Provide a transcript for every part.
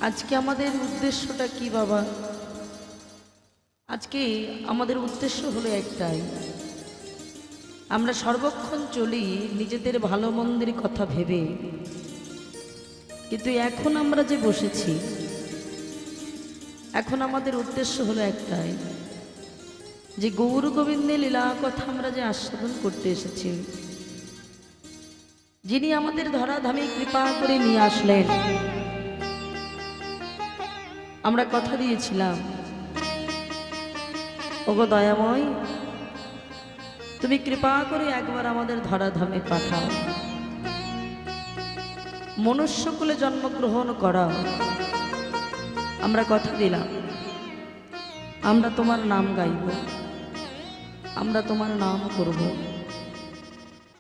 আজকে আমাদের উদ্দেশ্যটা কি বাবা? আজকে আমাদের উদ্দেশ্য হলো একটাই, আমরা সর্বক্ষণ চলি নিজেদের ভালো মন্দের কথা ভেবে, কিন্তু এখন আমরা যে বসেছি, এখন আমাদের উদ্দেশ্য হলো একটাই, যে গৌর গোবিন্দের লীলা কথা আমরা যে আস্বাদন করতে এসেছি, যিনি আমাদের ধরাধামে কৃপা করে নিয়ে আসলেন। আমরা কথা দিয়েছিলাম, ওগো দয়াময়, তুমি কৃপা করে একবার আমাদের ধরাধামে পাঠাও, মনুষ্যকুলে জন্মগ্রহণ করাও। আমরা কথা দিলাম, আমরা তোমার নাম গাইব, আমরা তোমার নাম করব,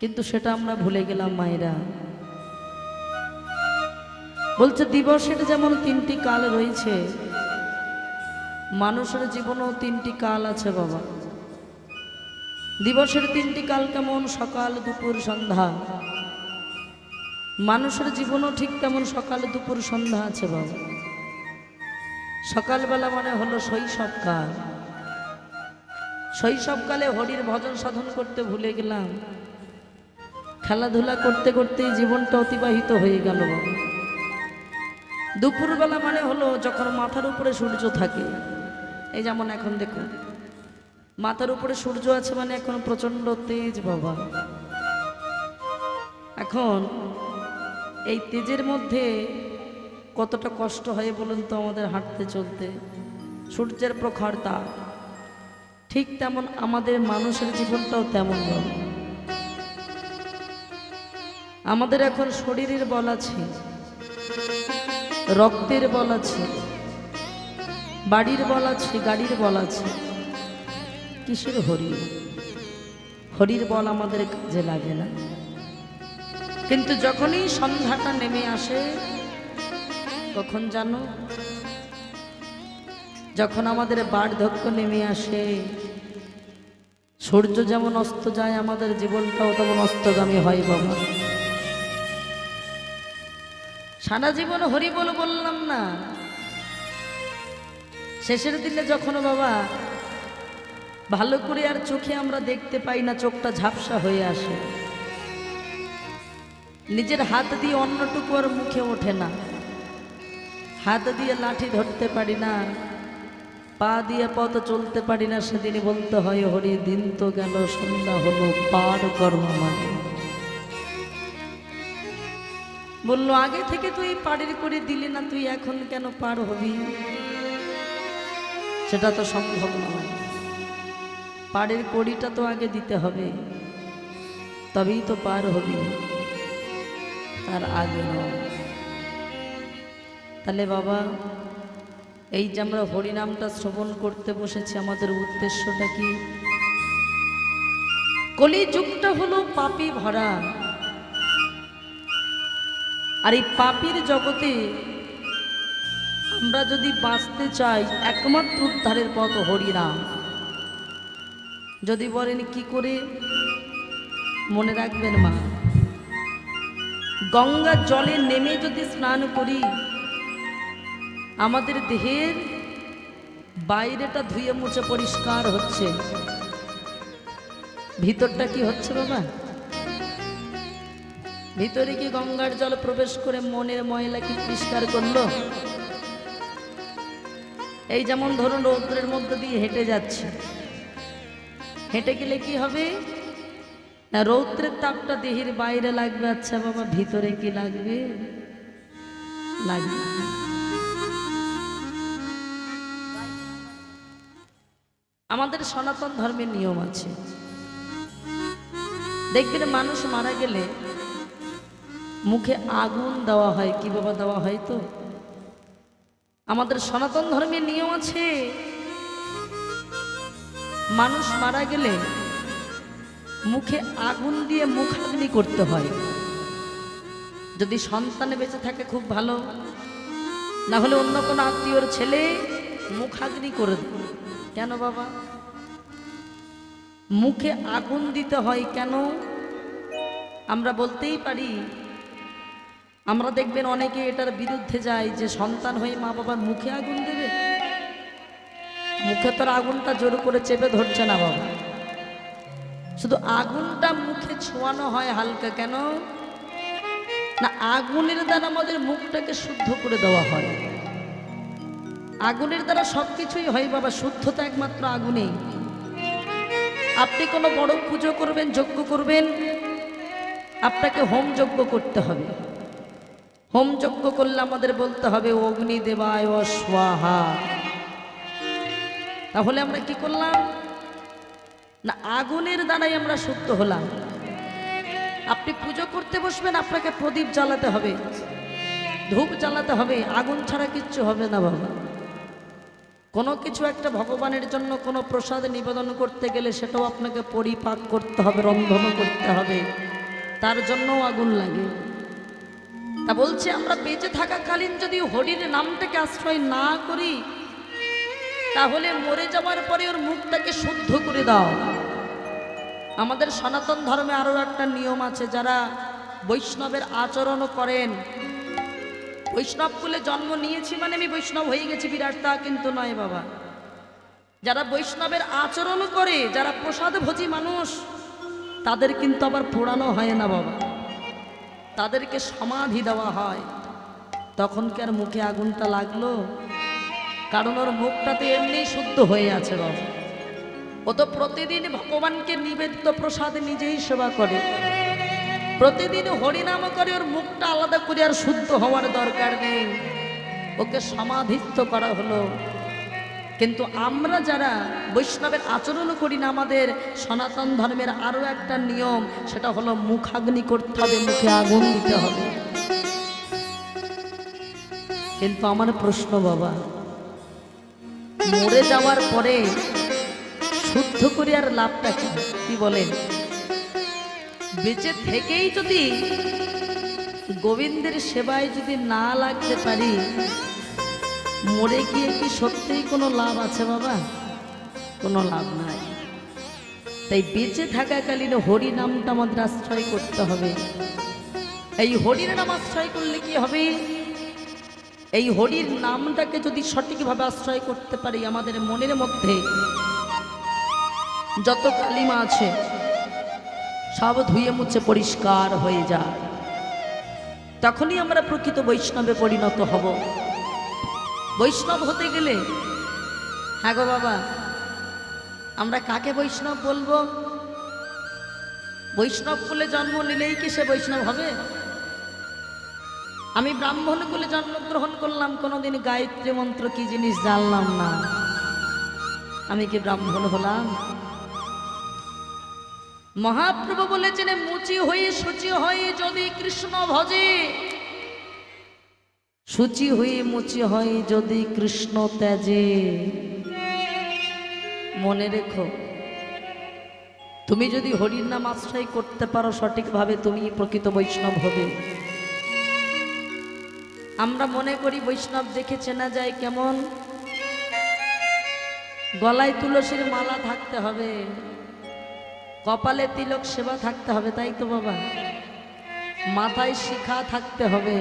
কিন্তু সেটা আমরা ভুলে গেলাম। মায়েরা বলছে দিবসের যেমন তিনটি কাল রয়েছে, মানুষের জীবনেও তিনটি কাল আছে বাবা। দিবসের তিনটি কাল কেমন? সকাল, দুপুর, সন্ধ্যা। মানুষের জীবনও ঠিক তেমন সকাল, দুপুর, সন্ধ্যা আছে বাবা। সকালবেলা মানে হলো শৈশবকাল। শৈশবকালে হরির ভজন সাধন করতে ভুলে গেলাম, খেলাধুলা করতে করতেই জীবনটা অতিবাহিত হয়ে গেল বাবা। দুপুরবেলা মানে হলো যখন মাথার উপরে সূর্য থাকে, এই যেমন এখন দেখুন মাথার উপরে সূর্য আছে, মানে এখন প্রচন্ড তেজ বাবা। এখন এই তেজের মধ্যে কতটা কষ্ট হয় বলুন তো আমাদের হাঁটতে চলতে, সূর্যের প্রখর তাপ। ঠিক তেমন আমাদের মানুষের জীবনটাও তেমন বাবা। আমাদের এখন শরীরের বল আছে, রক্তের বল আছে, বাড়ির বল আছে, গাড়ির বল আছে, কিসের হরি? হরির বল আমাদের কাজে লাগে না। কিন্তু যখনই সন্ধ্যাটা নেমে আসে, কখন জানো? যখন আমাদের বার্ধক্য নেমে আসে, সূর্য যেমন অস্ত যায়, আমাদের জীবনটাও তেমন অস্তগামী হয় বাবা। সারা জীবন হরি বল বললাম না, শেষের দিনে যখন বাবা ভালো করে আর চোখে আমরা দেখতে পাই না, চোখটা ঝাপসা হয়ে আসে, নিজের হাত দিয়ে অন্যটুকু আর মুখে ওঠে না, হাত দিয়ে লাঠি ধরতে পারি না, পা দিয়ে পথ চলতে পারি না, সেদিনই বলতে হয় হরি দিন তো গেল, সন্ধ্যা হলো, পার কর্ম মানে। বললো আগে থেকে তুই পাড়ের করে দিলি না, তুই এখন কেন পার হবি? সেটা তো সম্ভব নয়। পাড়ের কড়িটা তো আগে দিতে হবে, তবেই তো পার হবি, তার আগে নয়। তাহলে বাবা, এই যে আমরা হরিনামটা শ্রবণ করতে বসেছি, আমাদের উদ্দেশ্যটা কি? কলিযুগটা হলো পাপী ভরা, আর এই পাপীর জগতে আমরা যদি বাঁচতে চাই, একমাত্র উদ্ধারের পথ হরিনাম। যদি বলেন কি করে, মনে রাখবেন মা, গঙ্গার জলে নেমে যদি স্নান করি, আমাদের দেহের বাইরেটা ধুয়ে মুছে পরিষ্কার হচ্ছে, ভিতরটা কি হচ্ছে বাবা? ভিতরে কি গঙ্গার জল প্রবেশ করে মনের ময়লা কি পরিষ্কার করলো? এই যেমন ধরুন রৌদ্রের মধ্যে দিয়ে হেঁটে যাচ্ছে, হেঁটে গেলে কি হবে না, রৌদ্রের তাপটা দেহের বাইরে লাগবে, আচ্ছা বাবা ভিতরে কি লাগবে? লাগবে। আমাদের সনাতন ধর্মের নিয়ম আছে, দেখবেন মানুষ মারা গেলে মুখে আগুন দেওয়া হয়। কি বাবা দেওয়া হয়? তো আমাদের সনাতন ধর্মের নিয়ম আছে, মানুষ মারা গেলে মুখে আগুন দিয়ে মুখাগ্নি করতে হয়। যদি সন্তানে বেঁচে থাকে খুব ভালো, না হলে অন্য কোনো আত্মীয়র ছেলে মুখাগ্নি করে দেয়। কেন বাবা মুখে আগুন দিতে হয়? কেন? আমরা বলতেই পারি আমরা দেখবেন অনেকে এটার বিরুদ্ধে যায় যে সন্তান হয়ে মা বাবার মুখে আগুন দেবে। মুখে তোর আগুনটা জোর করে চেপে ধরছে না বাবা, শুধু আগুনটা মুখে ছোঁয়ানো হয় হালকা। কেন না, আগুনের দ্বারা আমাদের মুখটাকে শুদ্ধ করে দেওয়া হয়। আগুনের দ্বারা সবকিছুই হয় বাবা, শুদ্ধতা একমাত্র আগুনেই। আপনি কোনো বড় পুজো করবেন, যজ্ঞ করবেন, আপনাকে হোম যজ্ঞ করতে হবে। হোম যজ্ঞ করলে আমাদের বলতে হবে অগ্নি দেবায় স্বাহা। তাহলে আমরা কি করলাম না, আগুনের দ্বারাই আমরা শুদ্ধ হলাম। আপনি পুজো করতে বসবেন, আপনাকে প্রদীপ জ্বালাতে হবে, ধূপ জ্বালাতে হবে, আগুন ছাড়া কিচ্ছু হবে না বাবা। কোনো কিছু একটা ভগবানের জন্য কোনো প্রসাদ নিবেদন করতে গেলে সেটাও আপনাকে পরিপাক করতে হবে, রন্ধনও করতে হবে, তার জন্যও আগুন লাগে। তা বলছে আমরা বেঁচে থাকাকালীন যদি হরির নামটাকে আশ্রয় না করি, তাহলে মরে যাওয়ার পরে ওর মুখটাকে শুদ্ধ করে দাও। আমাদের সনাতন ধর্মে আরও একটা নিয়ম আছে, যারা বৈষ্ণবের আচরণও করেন। বৈষ্ণব কুলে জন্ম নিয়েছি মানে আমি বৈষ্ণব হয়ে গেছি বিরাট, তা কিন্তু নয় বাবা। যারা বৈষ্ণবের আচরণ করে, যারা প্রসাদ ভোজী মানুষ, তাদের কিন্তু আবার পোড়ানো হয় না বাবা, তাদেরকে সমাধি দেওয়া হয়। তখন কি আর মুখে আগুনটা লাগলো? কারণ ওর মুখটাতে এমনি শুদ্ধ হয়ে আছে বাবা। ও তো প্রতিদিন ভগবানকে নিবেদিত প্রসাদ নিজেই সেবা করে, প্রতিদিন হরিনাম করে, ওর মুখটা আলাদা করে আর শুদ্ধ হওয়ার দরকার নেই, ওকে সমাধিস্থ করা হলো। কিন্তু আমরা যারা বৈষ্ণবের আচরণ করি না, আমাদের সনাতন ধর্মের আরও একটা নিয়ম, সেটা হলো মুখাগ্নি করতে হবে, মুখে আগুন দিতে হবে। কিন্তু আমার প্রশ্ন বাবা, মরে যাওয়ার পরে শুদ্ধ করে আর লাভটা কি বলেন? বেঁচে থেকেই যদি গোবিন্দের সেবায় যদি না লাগতে পারি, মরে গিয়ে কি সত্যিই কোনো লাভ আছে বাবা? কোনো লাভ নাই। তাই বেঁচে থাকাকালীন হরি নামটা আমাদের আশ্রয় করতে হবে। এই হরির নাম আশ্রয় করলে কি হবে? এই হরির নামটাকে যদি সঠিকভাবে আশ্রয় করতে পারি, আমাদের মনের মধ্যে যত কালিমা আছে সব ধুয়ে মুছে পরিষ্কার হয়ে যায়। তখনই আমরা প্রকৃত বৈষ্ণবে পরিণত হব। বৈষ্ণব হতে গেলে, হ্যাঁ গো বাবা, আমরা কাকে বৈষ্ণব বলবো? বৈষ্ণব কুলে জন্ম নিলেই কি সে বৈষ্ণব হবে? আমি ব্রাহ্মণ কুলে জন্মগ্রহণ করলাম, কোনোদিন গায়ত্রী মন্ত্র কি জিনিস জানলাম না, আমি কি ব্রাহ্মণ হলাম? মহাপ্রভু বলেছেন, মুচি হয়ে শুচি হয়ে যদি কৃষ্ণ ভজে, শুচি হয়ে মুচি হয় যদি কৃষ্ণ ত্যাজে। মনে রেখো, তুমি যদি হরির নাম আশ্রয় করতে পারো সঠিকভাবে, তুমি প্রকৃত বৈষ্ণব হবে। আমরা মনে করি বৈষ্ণব দেখে চেনা যায় কেমন? গলায় তুলসীর মালা থাকতে হবে, কপালে তিলক সেবা থাকতে হবে, তাই তো বাবা? মাথায় শিখা থাকতে হবে,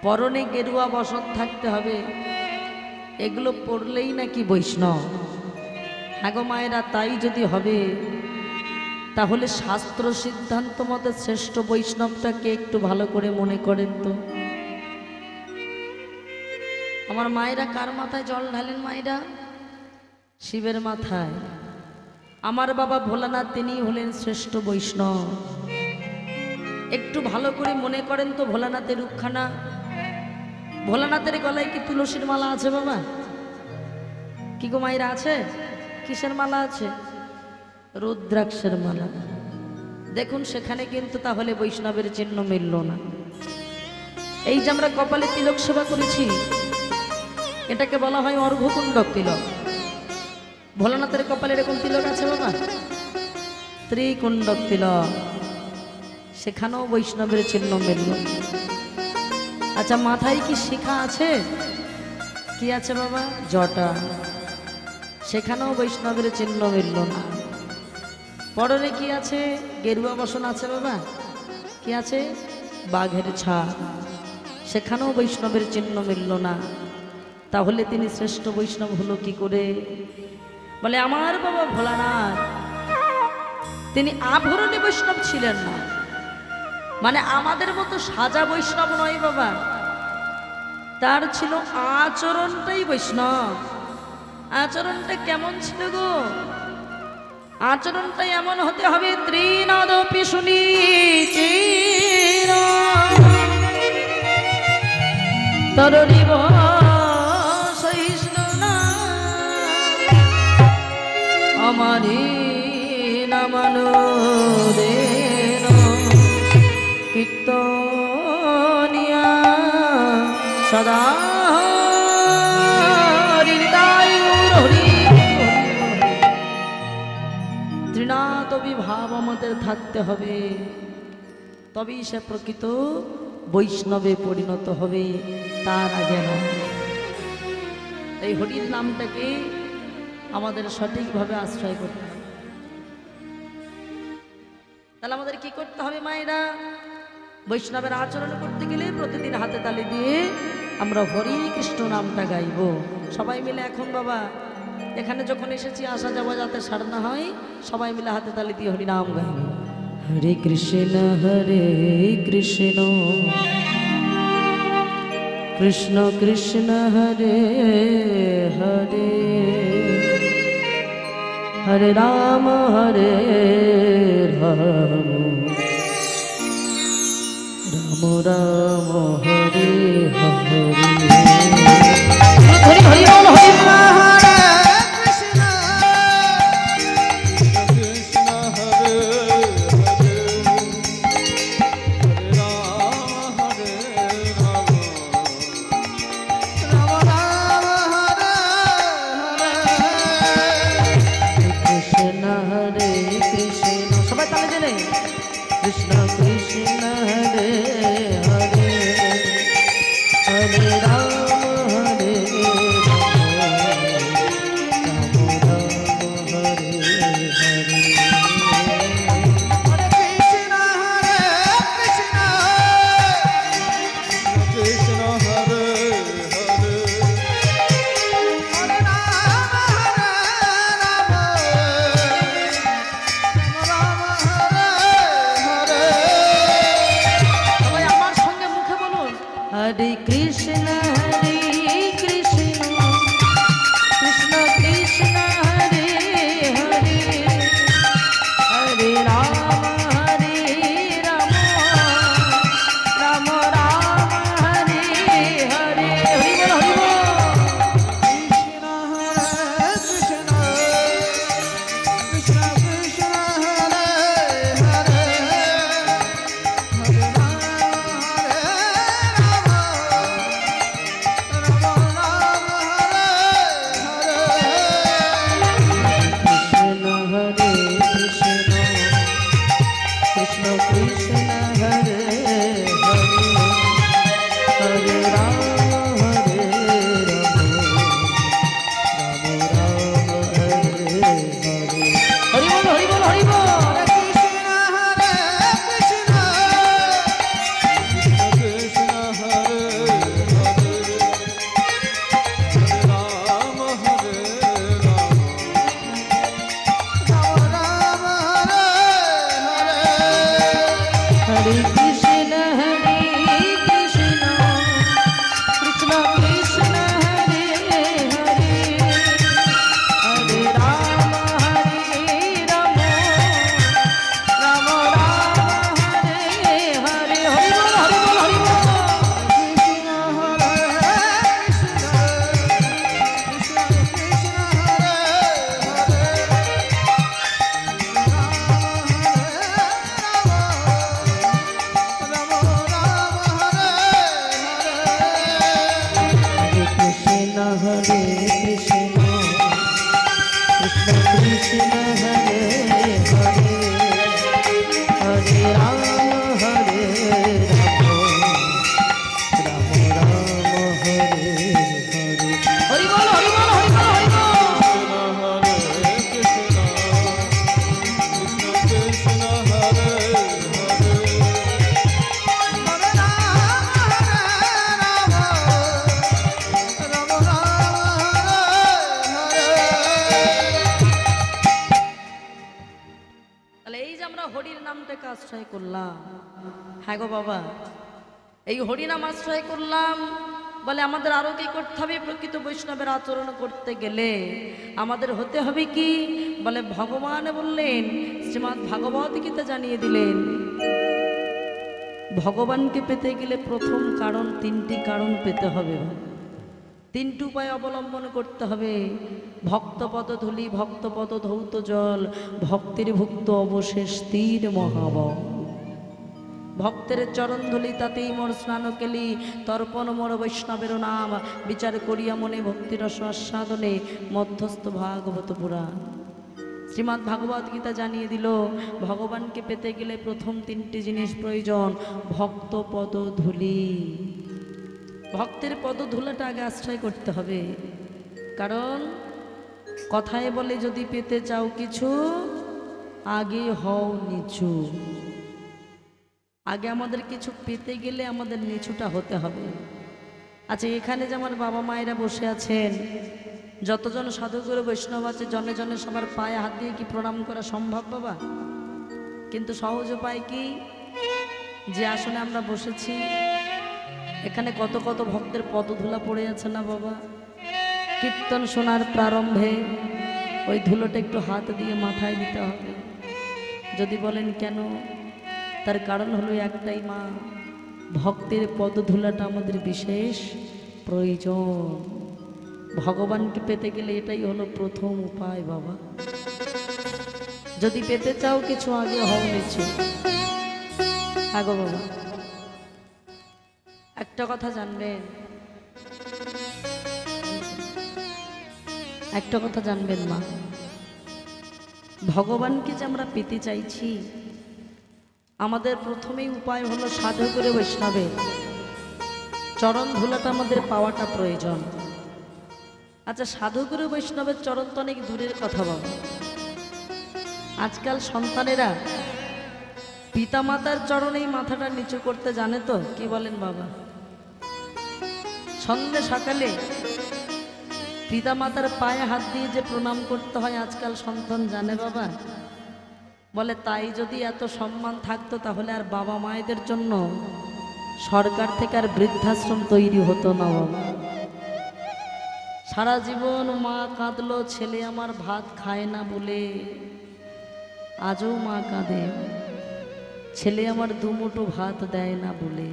পরনে গেরুয়া বসন থাকতে হবে। এগুলো পড়লেই নাকি বৈষ্ণব? হ্যাঁ গো মায়েরা, তাই যদি হবে, তাহলে শাস্ত্র সিদ্ধান্ত মতে শ্রেষ্ঠ বৈষ্ণবটাকে একটু ভালো করে মনে করেন তো। আমার মায়েরা কার মাথায় জল ঢালেন? মায়েরা শিবের মাথায়। আমার বাবা ভোলানাথ, তিনি হলেন শ্রেষ্ঠ বৈষ্ণব। একটু ভালো করে মনে করেন তো ভোলানাথের রূপখানা। ভোলানাথের গলায় কি তুলসীর মালা আছে বাবা? কি গো মায়েরা, আছে? কিসের মালা আছে? রুদ্রাক্ষের মালা। দেখুন, সেখানে কিন্তু তাহলে বৈষ্ণবের চিহ্ন মিলল না। এই যে আমরা কপালে তিলক সেবা করেছি, এটাকে বলা হয় অর্ঘ্যকুণ্ডক তিলক। ভোলানাথের কপালে এরকম তিলক আছে বাবা? ত্রিকুণ্ডক তিলক, সেখানেও বৈষ্ণবের চিহ্ন মিলল। আচ্ছা, মাথায় কি শিখা আছে? কি আছে বাবা? জটা, সেখানেও বৈষ্ণবের চিহ্ন মিলল না। পরনে কি আছে? গেরুয়া বসন আছে বাবা? কি আছে? বাঘের ছাপ, সেখানেও বৈষ্ণবের চিহ্ন মিলল না। তাহলে তিনি শ্রেষ্ঠ বৈষ্ণব হলো কি করে? বলে আমার বাবা ভোলানাথ তিনি আভরণী বৈষ্ণব ছিলেন না, মানে আমাদের মতো সাজা বৈষ্ণব নয় বাবা, তার ছিল আচরণটাই বৈষ্ণব। আচরণটা কেমন ছিল গো? আচরণটা এমন হতে হবে, ত্রিনাদপি শুনি তরণিব সহিষ্ণুনা আমানি নামানো দেন কীর্তনিয়া সদা ত্রিনাদপি ভাব আমাদের থাকতে হবে, তবেই সে প্রকৃত বৈষ্ণবে পরিণত হবে, তার আগে নয়। এই হরির নামটাকে আমাদের সঠিকভাবে আশ্রয় করতে হবে। তাহলে আমাদের কি করতে হবে মায়েরা? বৈষ্ণবের আচরণ করতে গেলে প্রতিদিন হাতে তালি দিয়ে আমরা হরি কৃষ্ণ নামটা গাইব সবাই মিলে। এখন বাবা এখানে যখন এসেছি আসা যাওয়া যাতে সার না হয়, সবাই মিলে হাতে তালি দিয়ে হরি নাম গাইব। হরে কৃষ্ণ কৃষ্ণ কৃষ্ণ হরে হরে, হরে রাম হরে রাম, রাম রাম হরে হরে। হরি হরি বল, হরি আশ্রয় করলাম। হ্যাঁ গো বাবা, এই হরিনাম আশ্রয় করলাম বলে আমাদের আরো কি করতে হবে? প্রকৃত বৈষ্ণবের আচরণ করতে গেলে আমাদের হতে হবে কি? বলে ভগবান বললেন, শ্রীমদ্ ভাগবত গীতা জানিয়ে দিলেন, ভগবানকে পেতে গেলে প্রথম কারণ, তিনটি কারণ পেতে হবে, তিনটি উপায় অবলম্বন করতে হবে। ভক্তপদ ধূলি, ভক্তপদ ধৌত জল, ভক্তির ভুক্ত অবশেষ তীর মহাবল। ভক্তের চরণ ধুলি তাতেই মোর স্নান কেলি, তর্পণ মোর বৈষ্ণবের নাম, বিচার করিয়া মনে ভক্তিরস আস্বাদনে মধ্যস্থ ভাগবত পুরাণ। শ্রীমদ্ ভাগবত গীতা জানিয়ে দিল, ভগবানকে পেতে গেলে প্রথম তিনটি জিনিস প্রয়োজন। ভক্ত পদ ধূলি, ভক্তের পদ ধুলাটা আগে আশ্রয় করতে হবে। কারণ কথায় বলে, যদি পেতে চাও কিছু আগে হও নিচু। আগে আমাদের কিছু পেতে গেলে আমাদের নিচুটা হতে হবে। আচ্ছা, এখানে যে আমার বাবা মায়েরা বসে আছেন, যতজন সাধুগুরু বৈষ্ণব আছে, জনে জনে সবার পায়ে হাত দিয়ে কি প্রণাম করা সম্ভব বাবা? কিন্তু সহজ উপায় কি? যে আসনে আমরা বসেছি, এখানে কত কত ভক্তের পদধুলা পড়ে আছে না বাবা? কীর্তন শোনার প্রারম্ভে ওই ধুলোটা একটু হাত দিয়ে মাথায় দিতে হবে। যদি বলেন কেন, তার কারণ হলো একটাই মা, ভক্তের পদধুলাটা আমাদের বিশেষ প্রয়োজন। ভগবানকে পেতে গেলে এটাই হলো প্রথম উপায় বাবা। যদি পেতে চাও কিছু আগে হও নিচু। আগো বাবা, একটা কথা জানবেন, একটা কথা জানবেন মা, ভগবানকে যে আমরা পেতে চাইছি, আমাদের প্রথমেই উপায় হলো সাধু করে বৈষ্ণবের চরণ ধুলাটা আমাদের পাওয়াটা প্রয়োজন। আচ্ছা, সাধুগুরু বৈষ্ণবের চরণ তো অনেক দূরের কথা বাবা। আজকাল সন্তানেরা পিতামাতার চরণেই মাথাটা নিচু করতে জানে তো? কি বলেন বাবা? সন্ধ্যে সকালে পিতামাতার পায়ে হাত দিয়ে যে প্রণাম করতে হয় আজকাল সন্তান জানে বাবা? বলে তাই যদি এত সম্মান থাকতো তাহলে আর বাবা মায়েদের জন্য সরকার থেকে আর বৃদ্ধাশ্রম তৈরি হতো না বাবা। সারা জীবন মা কাঁদলো, ছেলে আমার ভাত খায় না বলে। আজও মা কাঁদে, ছেলে আমার দুমুঠো ভাত দেয় না বলে।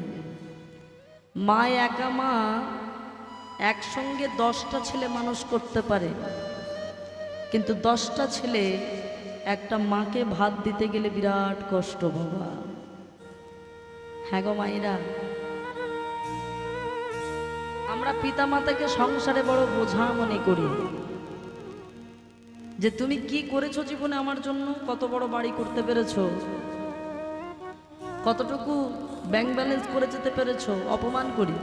মা একা মা একসঙ্গে 10টা ছেলে মানুষ করতে পারে, কিন্তু 10টা ছেলে একটা মাকে ভাত দিতে গেলে বিরাট কষ্ট বাবা। হ্যাঁ গো মায়েরা, আমরা পিতামাতাকে সংসারে বড় বোঝা মনে করি, যে তুমি কি করেছো জীবনে আমার জন্য, কত বড় বাড়ি করতে পেরেছো, কতটুকু ব্যাংক ব্যালেন্স করে যেতে পেরেছো, অপমান করি।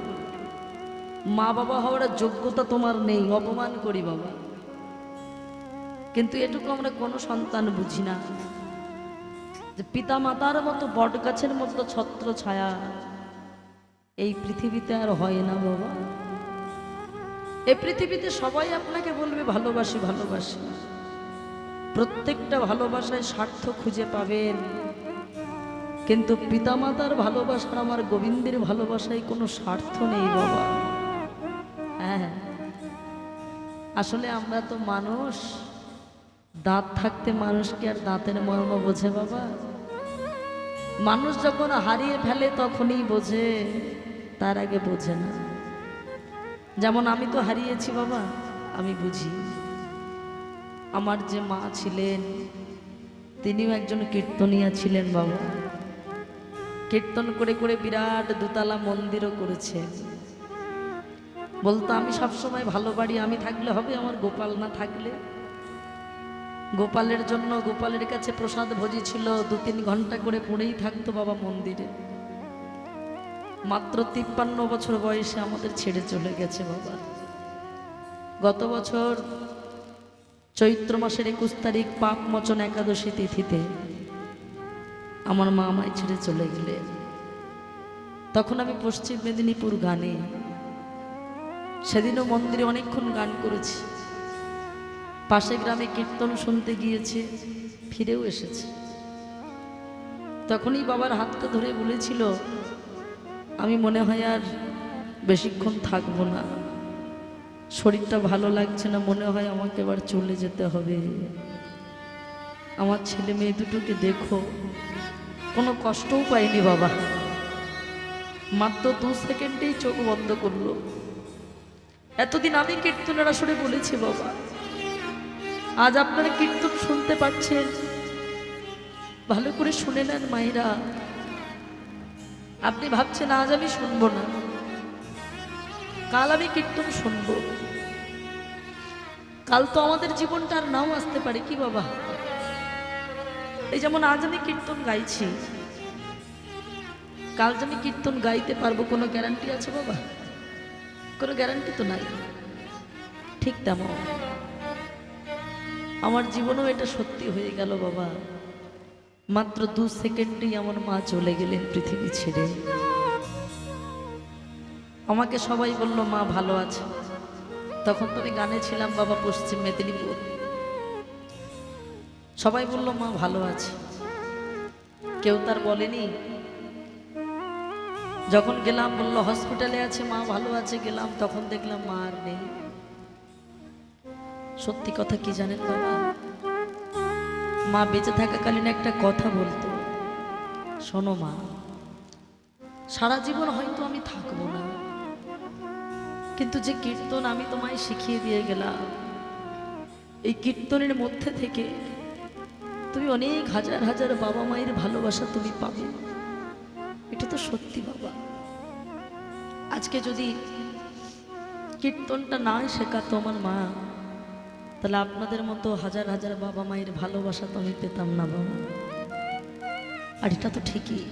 মা বাবা হওয়ার যোগ্যতা তোমার নেই, অপমান করি বাবা। কিন্তু এটুকু আমরা কোনো সন্তান বুঝি না, যে পিতা মাতার মতো বট গাছের মতো ছত্র ছায়া এই পৃথিবীতে আর হয় না বাবা। এই পৃথিবীতে সবাই আপনাকে বলবে ভালোবাসি ভালোবাসি, প্রত্যেকটা ভালোবাসায় স্বার্থ খুঁজে পাবেন, কিন্তু পিতামাতার ভালোবাসার, আমার গোবিন্দের ভালোবাসায় কোনো স্বার্থ নেই বাবা। হ্যাঁ, আসলে আমরা তো মানুষ, দাঁত থাকতে মানুষ কি আর দাঁতের মর্ম বোঝে বাবা? মানুষ যখন হারিয়ে ফেলে তখনই বোঝে, তার আগে বোঝে না। যেমন আমি তো হারিয়েছি বাবা, আমি বুঝি। আমার যে মা ছিলেন তিনিও একজন কীর্তনিয়া ছিলেন বাবা। কীর্তন করে করে বিরাট দোতলা মন্দিরও করেছেন। বলতো আমি সবসময় ভালো বাড়ি আমি থাকলে হবে, আমার গোপাল না থাকলে। গোপালের জন্য গোপালের কাছে প্রসাদ ভোজি ছিল, 2-3 ঘন্টা করে পড়েই থাকতো বাবা মন্দিরে। মাত্র 53 বছর বয়সে আমাদের ছেড়ে চলে গেছে বাবা। গত বছর চৈত্র মাসের 21 তারিখ পাপ মোচন একাদশী তিথিতে আমার মা আমায় ছেড়ে চলে গেলেন। তখন আমি পশ্চিম মেদিনীপুর গানে, সেদিনও মন্দিরে অনেকক্ষণ গান করেছি, পাশে গ্রামে কীর্তন শুনতে গিয়েছে, ফিরেও এসেছে। তখনই বাবার হাতটা ধরে বলেছিল, আমি মনে হয় আর বেশিক্ষণ থাকবো না, শরীরটা ভালো লাগছে না, মনে হয় আমাকে এবার চলে যেতে হবে। আমার ছেলে মেয়ে দুটোকে দেখো, কোনো কষ্টও পাইনি বাবা, মাত্র 2 সেকেন্ডেই চোখ বন্ধ করলো। এতদিন আমি কীর্তনের আসরে বলেছি বাবা, আজ আপনারা কীর্তন শুনতে পাচ্ছেন, ভালো করে শুনে নেন মায়েরা। আপনি ভাবছেন আজ আমি শুনবো না, কাল আমি কীর্তন শুনবো, কাল তো আমাদের জীবনটা আর নাও আসতে পারে কি বাবা। এই যেমন আজ আমি কীর্তন গাইছি, কাল যে আমি কীর্তন গাইতে পারবো কোনো গ্যারান্টি আছে বাবা? কোনো গ্যারান্টি তো নাই। ঠিক তেমন আমার জীবনেও এটা সত্যি হয়ে গেল বাবা, মাত্র 2 সেকেন্ডেই আমার মা চলে গেলেন পৃথিবী ছেড়ে। আমাকে সবাই বলল মা ভালো আছে। তখন তো আমি গানে ছিলাম বাবা, পশ্চিম মেদিনীপুর। সবাই বলল মা ভালো আছে, কেউ তার বলেনি। যখন গেলাম বলল হসপিটালে আছে, মা ভালো আছে, গেলাম তখন দেখলাম মা আর নেই। সত্যি কথা কি জানেন বাবা, মা বেঁচে থাকাকালীন একটা কথা বলতো, শোনো মা, সারা জীবন হয়তো আমি থাকবো না, কিন্তু যে কীর্তন আমি তোমায় শিখিয়ে দিয়ে গেলাম, এই কীর্তনের মধ্যে থেকে তুমি অনেক হাজার হাজার বাবা মায়ের ভালোবাসা তুমি পাবে। এটা তো সত্যি বাবা। আজকে যদি কীর্তনটা না শেখাতো আমার মা, তাহলে আপনাদের মতো হাজার হাজার বাবা মায়ের ভালোবাসা তো আমি পেতাম না বাবা। আর এটা তো ঠিকই,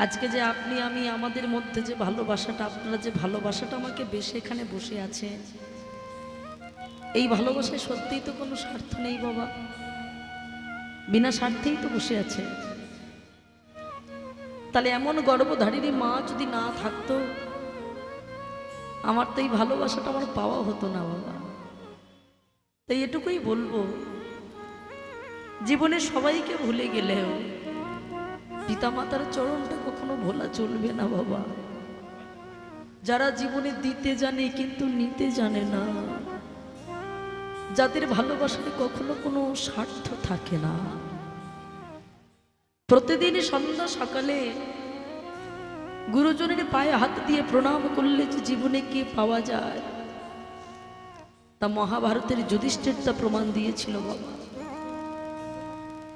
আজকে যে আপনি আমি আমাদের মধ্যে যে ভালোবাসাটা, আপনারা যে ভালোবাসাটা আমাকে বেশি এখানে বসে আছে, এই ভালোবাসায় সত্যিই তো কোনো স্বার্থ নেই বাবা, বিনা স্বার্থেই তো বসে আছে। তাহলে এমন গর্ভধারিণী মা যদি না থাকতো, আমার তো এই ভালোবাসাটা আমার পাওয়া হতো না বাবা। তাই এটুকুই বলবো, জীবনে সবাইকে ভুলে গেলেও পিতামাতার চরণটা কখনো ভোলা চলবে না বাবা। যারা জীবনে দিতে জানে কিন্তু নিতে জানে না, যাদের ভালোবাসায় কখনো কোনো স্বার্থ থাকে না, প্রতিদিন সন্ধ্যা সকালে গুরুজনের পায়ে হাত দিয়ে প্রণাম করলে যে জীবনে কি পাওয়া যায়, তা মহাভারতের যুধিষ্ঠির তা প্রমাণ দিয়েছিল বাবা।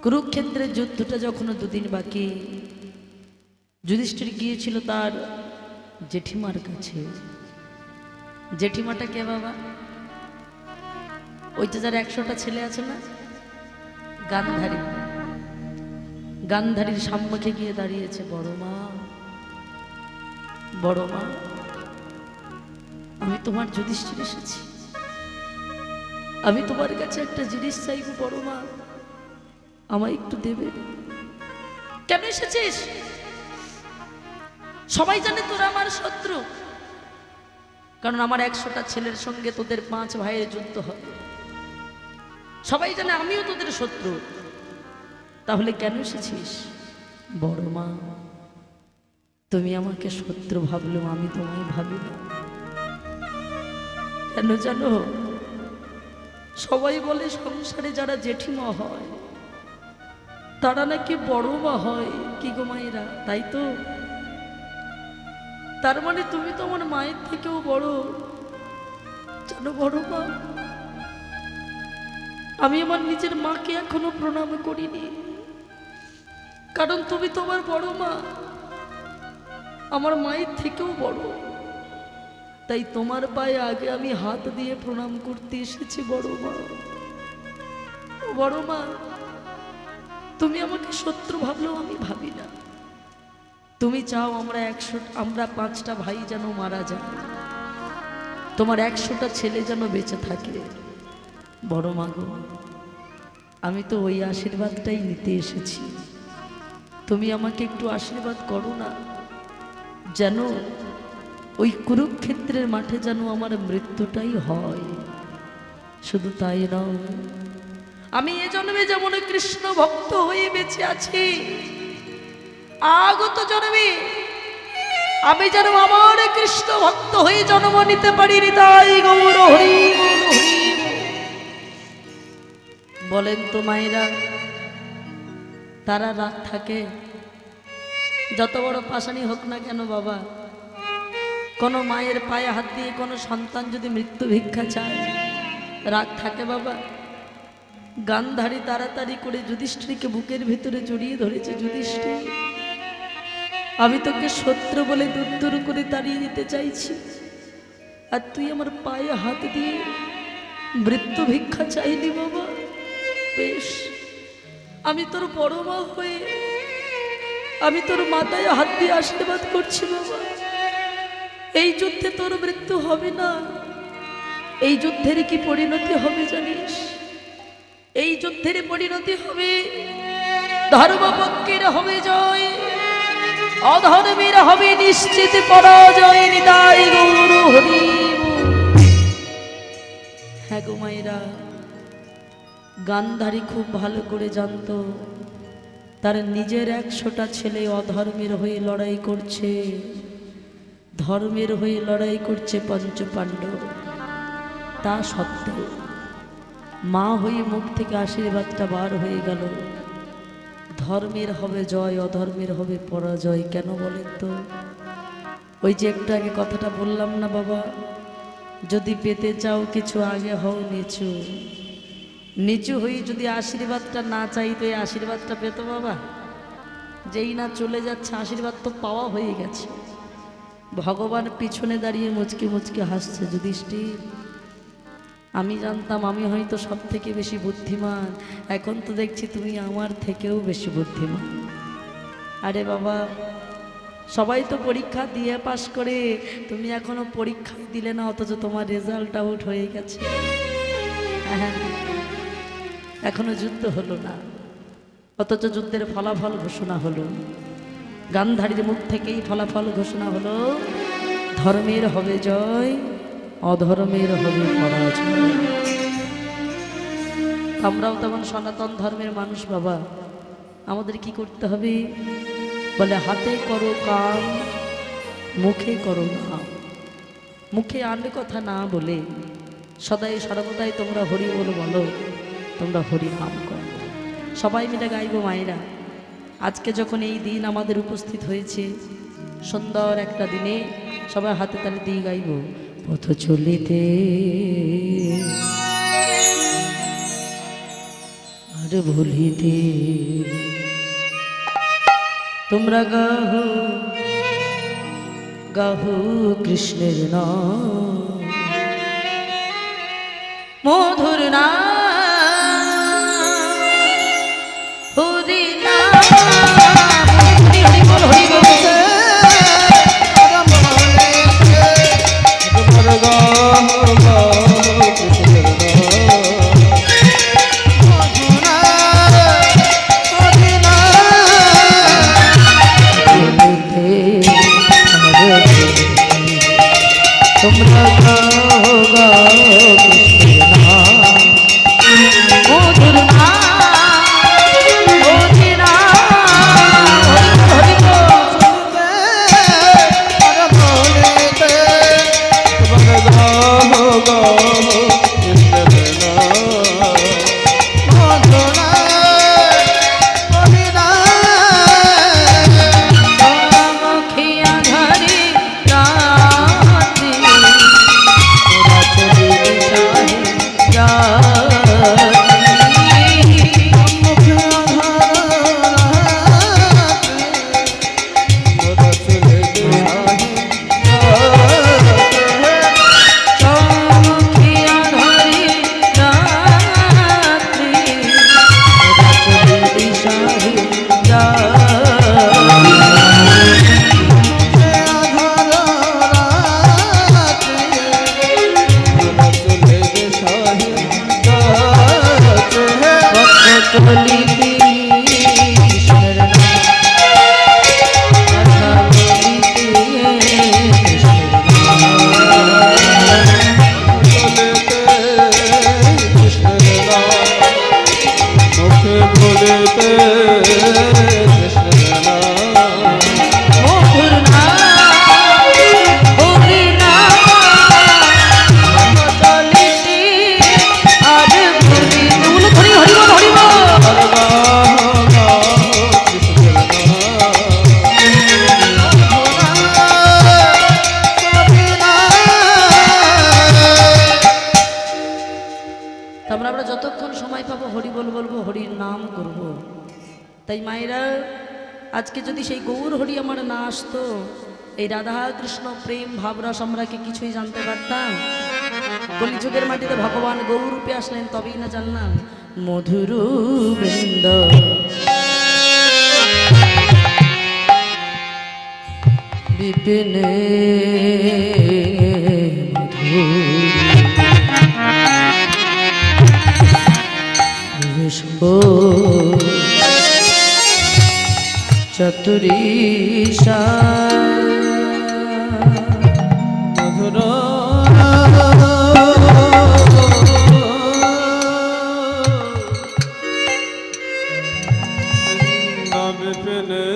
কুরুক্ষেত্রের যুদ্ধটা যখন 2 দিন বাকি, যুধিষ্ঠির গিয়েছিল তার জেঠিমার কাছে। জেঠিমাটা কে বাবা? ওই যে যার 100টা ছেলে আছে না, গান্ধারী। গান্ধারীর সম্মুখে গিয়ে দাঁড়িয়েছে, বড় মা, বড় মা, আমি তোমার যুধিষ্ঠির এসেছি, আমি তোমার কাছে একটা জিনিস চাইব বড় মা, আমায় একটু দেবে। কেন এসেছিস? সবাই জানে তোরা আমার শত্রু, কারণ আমার 100টা ছেলের সঙ্গে তোদের 5 ভাইয়ের যুদ্ধ হবে। সবাই জানে আমিও তোদের শত্রু, তাহলে কেন এসেছিস? বড় মা, তুমি আমাকে শত্রু ভাবলেও আমি তোমায় ভাবি না। কেন জানো? সবাই বলে সংসারে যারা জেঠিমা হয় তারা নাকি বড় মা হয়, কি গো মায়েরা, তাই তো? তার মানে তুমি তো আমার মায়ের থেকেও বড়, জানো বড় মা? আমি আমার নিজের মাকে এখনো প্রণাম করিনি, কারণ তুমি তোমার বড় মা, আমার মায়ের থেকেও বড়। তাই তোমার পায়ে আগে আমি হাত দিয়ে প্রণাম করতে এসেছি বড় মা। বড় মা, তুমি আমাকে শত্রু ভাবলেও আমি ভাবি না। তুমি চাও আমরা 5টা ভাই যেন মারা যায়, তোমার 100টা ছেলে যেন বেঁচে থাকে। বড় মা গো, আমি তো ওই আশীর্বাদটাই নিতে এসেছি। তুমি আমাকে একটু আশীর্বাদ করো না, যেন ওই কুরুক্ষেত্রের মাঠে যেন আমার মৃত্যুটাই হয়। শুধু তাই নয়, আমি এ জন্মে যেমন কৃষ্ণ ভক্ত হয়ে বেঁচে আছি, আগত জন্মে আমি যেন আমার কৃষ্ণ ভক্ত হয়ে জন্ম নিতে পারি। তাই গৌর হরি বলেন তো মায়েরা, তারা রাগ থাকে যত বড় পাশানি হোক না কেন বাবা, কোনো মায়ের পায়ে হাত দিয়ে কোনো সন্তান যদি মৃত্যু ভিক্ষা চায় রাগ থাকে বাবা? গান্ধারী তাড়াতাড়ি করে যুধিষ্ঠিরকে বুকের ভিতরে জড়িয়ে ধরেছে। যুধিষ্ঠির, আমি তোকে শত্রু বলে দূর করে তাড়িয়ে দিতে চাইছি, আর তুই আমার পায়ে হাত দিয়ে মৃত্যু ভিক্ষা চাইলি বাবা। বেশ, আমি তোর বড় মা হয়ে আমি তোর মাথায় হাত দিয়ে আশীর্বাদ করছি বাবা, এই যুদ্ধে তোর মৃত্যু হবে না। এই যুদ্ধের কি পরিণতি হবে জানিস? এই যুদ্ধের পরিণতি হবে ধর্মপক্ষের হবে জয়, অধর্মের হবে নিশ্চিত পরাজয়। নিতাই গৌর হরি। হ্যাঁ গো মায়েরা, গান্ধারী খুব ভালো করে জানতো তার নিজের 100টা ছেলে অধর্মের হয়ে লড়াই করছে, ধর্মের হয়ে লড়াই করছে পঞ্চপাণ্ডব। তা সত্ত্বেও মা হয়ে মুখ থেকে আশীর্বাদটা বার হয়ে গেল, ধর্মের হবে জয়, অধর্মের হবে পরাজয়। কেন বলেন তো? ওই যে একটু আগে কথাটা বললাম না বাবা, যদি পেতে চাও কিছু আগে হও নিচু। নিচু হয়ে যদি আশীর্বাদটা না চাইতো এই আশীর্বাদটা পেত বাবা? যেই না চলে যাচ্ছে আশীর্বাদ তো পাওয়া হয়ে গেছে। ভগবান পিছনে দাঁড়িয়ে মুচকে মুচকে হাসছে। যুধিষ্ঠির, আমি জানতাম আমি হয়তো সব থেকে বেশি বুদ্ধিমান, এখন তো দেখছি তুমি আমার থেকেও বেশি বুদ্ধিমান। আরে বাবা, সবাই তো পরীক্ষা দিয়ে পাশ করে, তুমি এখনো পরীক্ষাই দিলে না, অথচ তোমার রেজাল্ট আউট হয়ে গেছে। হ্যাঁ, এখনো যুদ্ধ হলো না, অথচ যুদ্ধের ফলাফল ঘোষণা হলো। গান্ধারীর মুখ থেকেই ফলাফল ঘোষণা হলো, ধর্মের হবে জয়, অধর্মের হবে পরাজয়। আমরাও তেমন সনাতন ধর্মের মানুষ বাবা, আমাদের কি করতে হবে? বলে হাতে করো কাম, মুখে করো নাম। মুখে আন কথা না বলে সদাই সর্বদাই তোমরা হরি বলো, বলো তোমরা হরি নাম করো। সবাই মিলে গাইব মায়েরা। আজকে যখন এই দিন আমাদের উপস্থিত হয়েছে, সুন্দর একটা দিনে সবাই হাতে তালি দিয়ে গাইব, পথ চলিতে আর ভুলিতে তোমরা গাহো গাহো কৃষ্ণের নাম, মধুর নাম, হরি নাম। হরি হরি বল, হরি বল। তোমরা গাও গাও কৃষ্ণের নাম, তাই মায়েরা আজকে যদি সেই গৌর হরি আমার না আসতো, এই রাধা কৃষ্ণ প্রেম ভাবরস আমরা কি কিছুই জানতে পারতাম? কলিযুগের মাটিতে ভগবান গৌর রূপে আসলেন, তবেই না জানলাম মধুর বৃন্দ বিপিনে চতুরীশা মধুর বিপিনে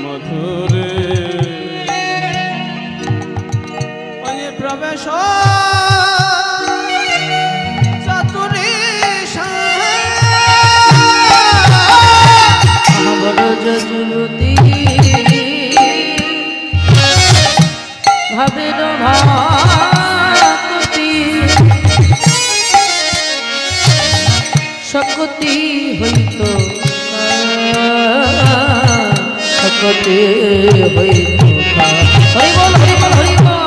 মধুরে প্রবেশ যুবতী ভাবের ভাতি শক্তি হইত শক্তি হইত হরি বল হরি বল হরি বল।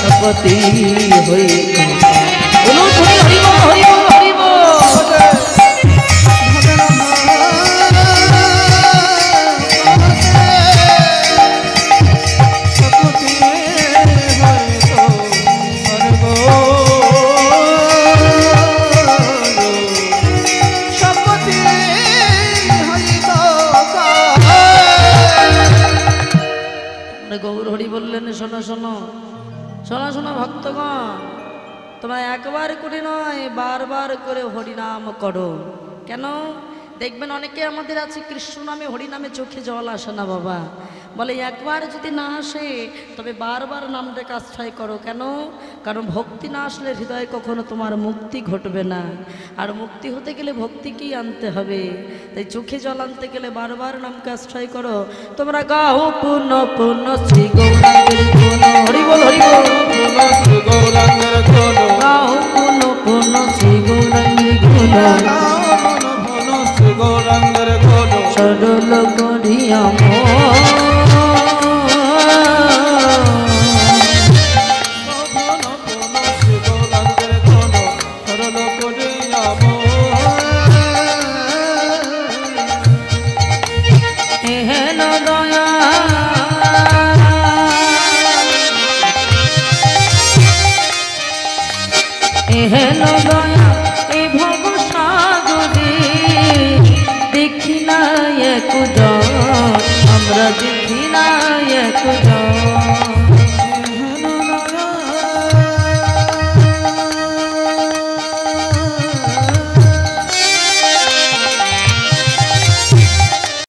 যুবতী শক্তি হইত শক্তি হইত গৌর হরি বললেন, শোনো শোনো শোনো শোনো ভক্তগণ, তোমরা একবার করে নয় বারবার করে হরিনাম করো। কেন? দেখবেন অনেকে আমাদের আছে কৃষ্ণ নামে হরিনামে চোখে জল আসে না বাবা, বলে একবার যদি না আসে তবে বারবার নামটাকে আশ্রয় করো। কেন? কারণ ভক্তি না আসলে হৃদয়ে কখনো তোমার মুক্তি ঘটবে না, আর মুক্তি হতে গেলে ভক্তিকেই আনতে হবে। তাই চোখে জল আনতে গেলে বারবার নামকে আশ্রয় করো। তোমরা গাও পুণ্য পুণ্য শ্রী গৌরাঙ্গের গুণ, হরি বল হরি বল, শ্রী গৌরাঙ্গের গুণ, গাও পুণ্য পুণ্য শ্রী গৌরাঙ্গের গুণ, শ্রী গৌরাঙ্গের গুণ, সরল করিয়া